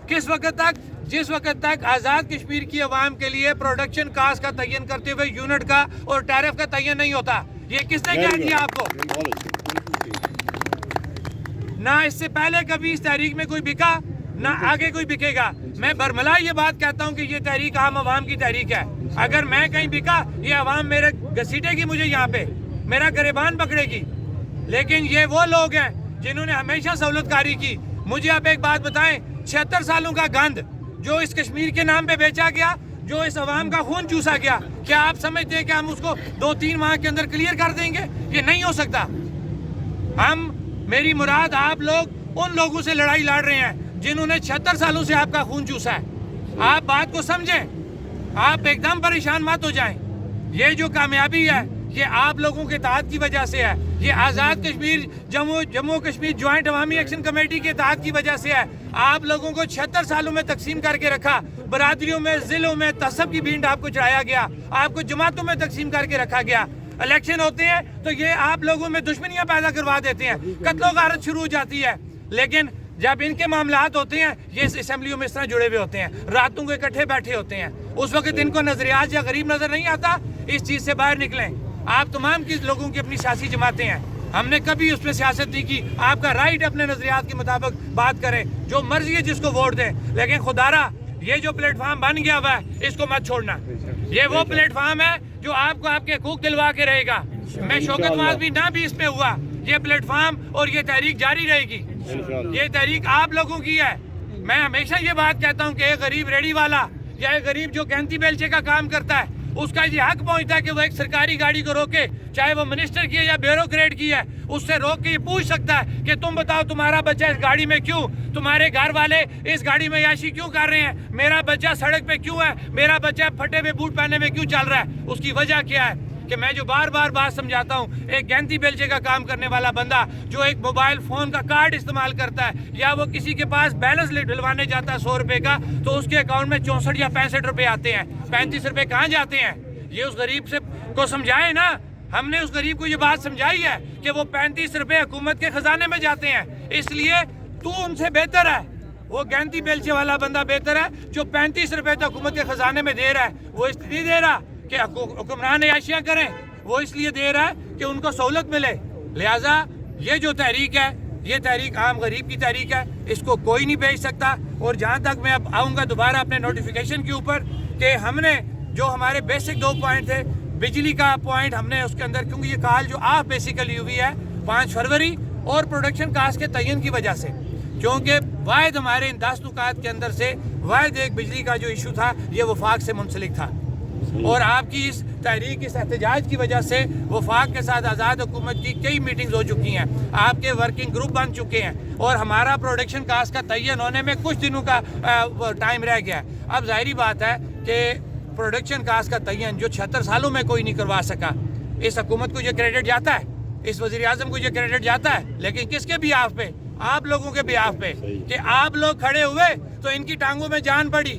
کس وقت تک؟ جس وقت تک آزاد کشمیر کی عوام کے لیے پروڈکشن کاسٹ کا تعین کرتے ہوئے یونٹ کا اور ٹیرف کا تعین نہیں ہوتا۔ یہ کس نے کہہ دیا آپ کو؟ نہ اس سے پہلے کبھی اس تحریک میں کوئی بکا، نہ آگے کوئی بکے گا۔ میں برملا یہ بات کہتا ہوں کہ یہ تحریک عام عوام کی تحریک ہے۔ اگر میں کہیں بکا، یہ عوام میرے گھسیٹے گی، مجھے یہاں پہ میرا گریبان پکڑے گی۔ لیکن یہ وہ لوگ ہیں جنہوں نے ہمیشہ سہولت کاری کی۔ مجھے آپ ایک بات بتائیں، 76 سالوں کا گند جو اس کشمیر کے نام پہ بیچا گیا، جو اس عوام کا خون چوسا گیا، کیا آپ سمجھتے ہیں کہ ہم اس کو 2-3 ماہ کے اندر کلیئر کر دیں گے؟ یہ نہیں ہو سکتا۔ میری مراد آپ لوگ ان لوگوں سے لڑائی لڑ رہے ہیں جنہوں نے 76 سالوں سے آپ کا خون چوسا ہے۔ آپ بات کو سمجھیں، آپ ایک دم پریشان مت ہو جائیں۔ یہ جو کامیابی ہے یہ آپ لوگوں کے اتحاد کی وجہ سے ہے۔ یہ آزاد کشمیر جموں کشمیر جوائنٹ عوامی ایکشن کمیٹی کے اتحاد کی وجہ سے ہے۔ آپ لوگوں کو 76 سالوں میں تقسیم کر کے رکھا، برادریوں میں، ضلعوں میں تعصب کی بھینٹ آپ کو چڑھایا گیا، آپ کو جماعتوں میں تقسیم کر کے رکھا گیا۔ الیکشن ہوتے ہیں تو یہ آپ لوگوں میں دشمنیاں پیدا کروا دیتے ہیں، قتل و غارت شروع ہو جاتی ہے۔ لیکن جب ان کے معاملات ہوتے ہیں یہ اسمبلیوں میں اس طرح جڑے ہوئے ہوتے ہیں، راتوں کو اکٹھے بیٹھے ہوتے ہیں، اس وقت ان کو نظریات یا غریب نظر نہیں آتا۔ اس چیز سے باہر نکلیں۔ آپ تمام لوگوں کی اپنی سیاسی جماعتیں ہیں، ہم نے کبھی اس میں سیاست نہیں کی۔ آپ کا رائٹ اپنے نظریات کے مطابق بات کریں، جو مرضی ہے جس کو ووٹ دیں، لیکن خدارا یہ جو پلیٹ فارم بن گیا ہوا ہے اس کو مت چھوڑنا۔ یہ وہ پلیٹ فارم ہے جو آپ کو آپ کے حقوق دلوا کے رہے گا۔ میں شوکت معاذ نہ بھی اس پہ ہوا، یہ پلیٹ فارم اور یہ تحریک جاری رہے گی۔ یہ تحریک آپ لوگوں کی ہے۔ میں ہمیشہ یہ بات کہتا ہوں کہ ایک غریب ریڑھی والا یا ایک غریب جو گینتی بیلچے کا کام کرتا ہے، اس کا یہ حق پہنچتا ہے کہ وہ ایک سرکاری گاڑی کو روکے، چاہے وہ منسٹر کی ہے یا بیوروکریٹ کی ہے، اس سے روک کے یہ پوچھ سکتا ہے کہ تم بتاؤ تمہارا بچہ اس گاڑی میں کیوں، تمہارے گھر والے اس گاڑی میں عیاشی کیوں کر رہے ہیں، میرا بچہ سڑک پہ کیوں ہے، میرا بچہ پھٹے ہوئے بوٹ پہننے میں کیوں چل رہا ہے، اس کی وجہ کیا ہے؟ کہ میں جو بار بار بات سمجھاتا ہوں، ایک گینتی بیلچے کا کام کرنے والا بندہ جو ایک موبائل فون کا کارڈ استعمال کرتا ہے یا وہ کسی کے پاس بیلنس ڈلوانے جاتا ہے 100 روپے کا، تو اس کے اکاؤنٹ میں 64 یا 65 روپے آتے ہیں، 35 روپے کہاں جاتے ہیں؟ یہ اس غریب سے کو سمجھائے نا۔ ہم نے اس غریب کو یہ بات سمجھائی ہے کہ وہ 35 روپے حکومت کے خزانے میں جاتے ہیں، اس لیے تو ان سے بہتر ہے، وہ گینتی بیلچے والا بندہ بہتر ہے جو 35 روپے تو حکومت کے خزانے میں دے رہا ہے۔ وہ اس لیے دے رہا کہ حکمران عیاشیاں کریں، وہ اس لیے دے رہا ہے کہ ان کو سہولت ملے۔ لہٰذا یہ جو تحریک ہے یہ تحریک عام غریب کی تحریک ہے، اس کو کوئی نہیں بیچ سکتا۔ اور جہاں تک میں اب آؤں گا دوبارہ اپنے نوٹیفیکیشن کے اوپر کہ ہم نے جو ہمارے بیسک 2 پوائنٹ تھے، بجلی کا پوائنٹ ہم نے اس کے اندر، کیونکہ یہ کال جو آپ بیسیکلی ہوئی ہے 5 فروری اور پروڈکشن کاسٹ کے تعین کی وجہ سے، کیونکہ واحد ہمارے ان 10 نکات کے اندر سے واحد ایک بجلی کا جو ایشو تھا یہ وفاق سے منسلک تھا، اور آپ کی اس تحریک، اس احتجاج کی وجہ سے وفاق کے ساتھ آزاد حکومت کی کئی میٹنگز ہو چکی ہیں، آپ کے ورکنگ گروپ بن چکے ہیں، اور ہمارا پروڈکشن کاسٹ کا تعین ہونے میں کچھ دنوں کا ٹائم رہ گیا ہے۔ اب ظاہری بات ہے کہ پروڈکشن کاسٹ کا تعین جو 76 سالوں میں کوئی نہیں کروا سکا، اس حکومت کو یہ کریڈٹ جاتا ہے، اس وزیر اعظم کو یہ کریڈٹ جاتا ہے، لیکن کس کے بیہاف پہ؟ آپ لوگوں کے بیہاف پہ، کہ آپ لوگ کھڑے ہوئے تو ان کی ٹانگوں میں جان پڑی۔